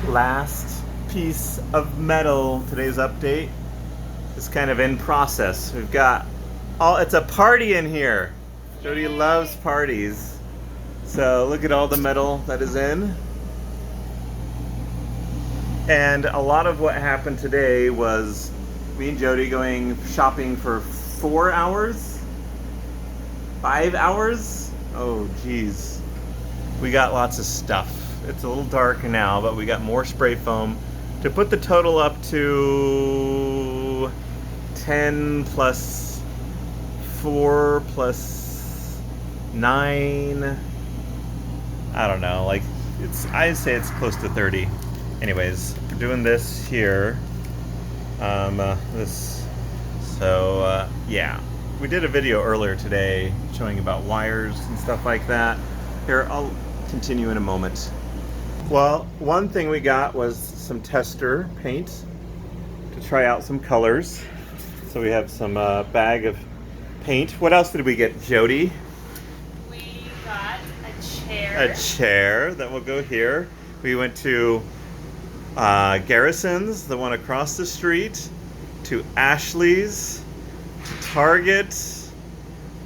Last piece of metal. Today's update is kind of in process. We've got it's a party in here. Jody loves parties. So look at all the metal that is in. And a lot of what happened today was me and Jody going shopping for 4 hours? 5 hours? Oh geez. We got lots of stuff. It's a little dark now, but we got more spray foam to put the total up to 10 plus 4 plus 9. I don't know, like I'd say it's close to 30. Anyways, we're doing this here. Yeah. We did a video earlier today showing about wires and stuff like that. Here, I'll continue in a moment. Well, one thing we got was some tester paint to try out some colors. So we have some bag of paint. What else did we get, Jody? We got a chair. A chair that will go here. We went to Garrison's, the one across the street, to Ashley's, to Target,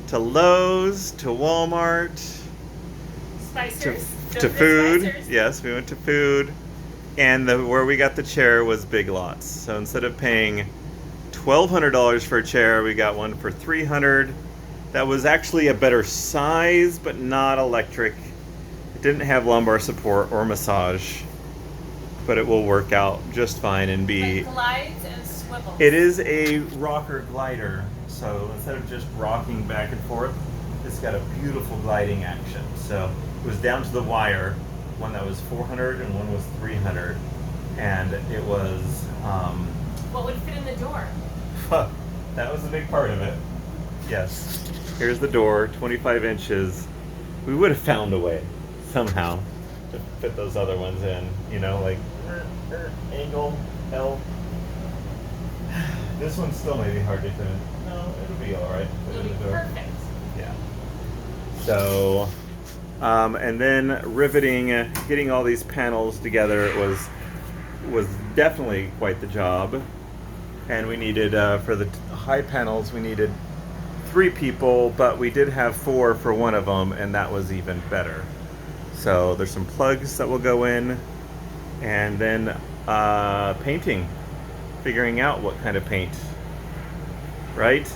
to Lowe's, to Walmart, Spicers. to food. Spicers. Yes, we went to food. And where we got the chair was Big Lots. So instead of paying $1,200 for a chair, we got one for $300. That was actually a better size, but not electric. It didn't have lumbar support or massage, but it will work out just fine and be. It glides and swivels. It is a rocker glider, so instead of just rocking back and forth, it's got a beautiful gliding action. So it was down to the wire, one that was 400 and one was 300, and it was. What would fit in the door? That was a big part of it. Yes. Here's the door, 25 inches. We would have found a way somehow to fit those other ones in, you know, like angle, L. This one's still maybe hard to fit in. No, it'll be all right. It'll be perfect. Yeah. So, and then riveting, getting all these panels together was definitely quite the job. And we needed, for the high panels, we needed 3 people, but we did have 4 for one of them, and that was even better. So there's some plugs that will go in, and then painting, figuring out what kind of paint, right?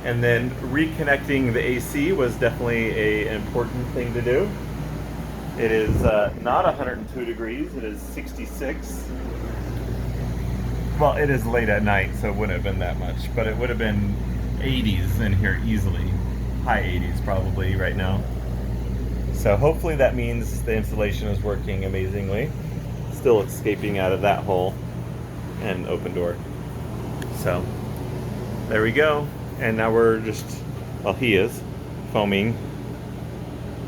And then reconnecting the AC was definitely an important thing to do. It is not 102 degrees, it is 66. Well, it is late at night, so it wouldn't have been that much, but it would have been 80s in here easily. High 80s probably right now. So hopefully that means the insulation is working amazingly. Still escaping out of that hole and open door. So there we go. And now we're just, well, he is foaming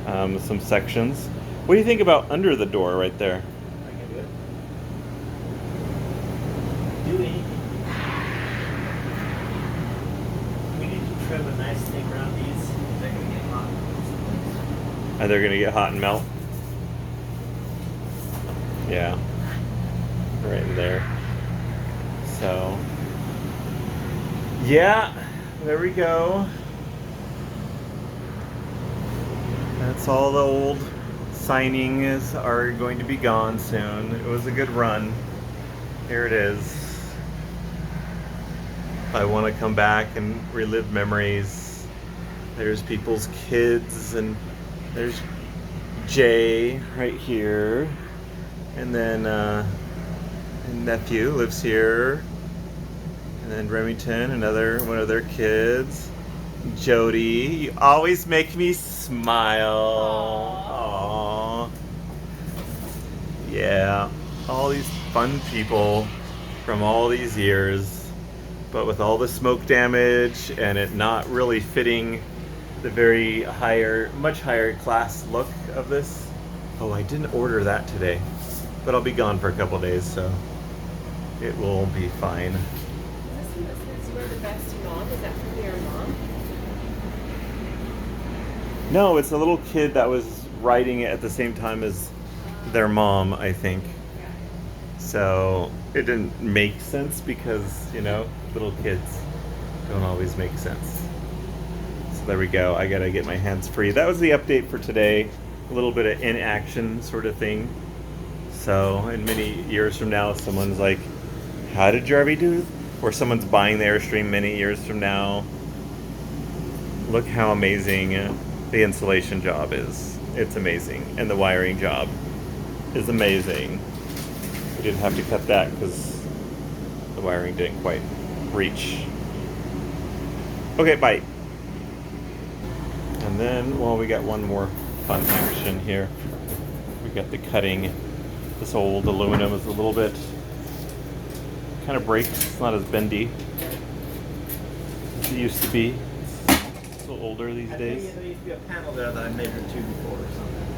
some sections. What do you think about under the door right there? I can do it. Do anything. We need to trim a nice thing around these. They're gonna get hot. Are they gonna get hot and melt? Yeah. Right in there. So, yeah, there we go. That's all the old signings are going to be gone soon. It was a good run. Here it is. I want to come back and relive memories. There's people's kids, and there's Jay right here. And then nephew lives here. And then Remington, one of their kids. Jody, you always make me smile. Aww. Yeah, all these fun people from all these years, but with all the smoke damage and it not really fitting the much higher class look of this. Oh, I didn't order that today, but I'll be gone for a couple days, so it will be fine. Is this one that says you're the best mom? Is that from your mom? No, it's a little kid that was writing it at the same time as their mom, I think. So it didn't make sense because, you know, little kids don't always make sense. So there we go. I gotta get my hands free. That was the update for today. A little bit of inaction sort of thing. So in many years from now, someone's like, how did JARVIE do? Or someone's buying the Airstream many years from now. Look how amazing the installation job is. It's amazing. And the wiring job is amazing. We didn't have to cut that because the wiring didn't quite reach. Okay, bye. And then, well, we got one more fun action here. We got the cutting. This old aluminum is a little bit kind of breaks. It's not as bendy as it used to be. It's a little older these days. There used to be a panel there that I measured to before or something.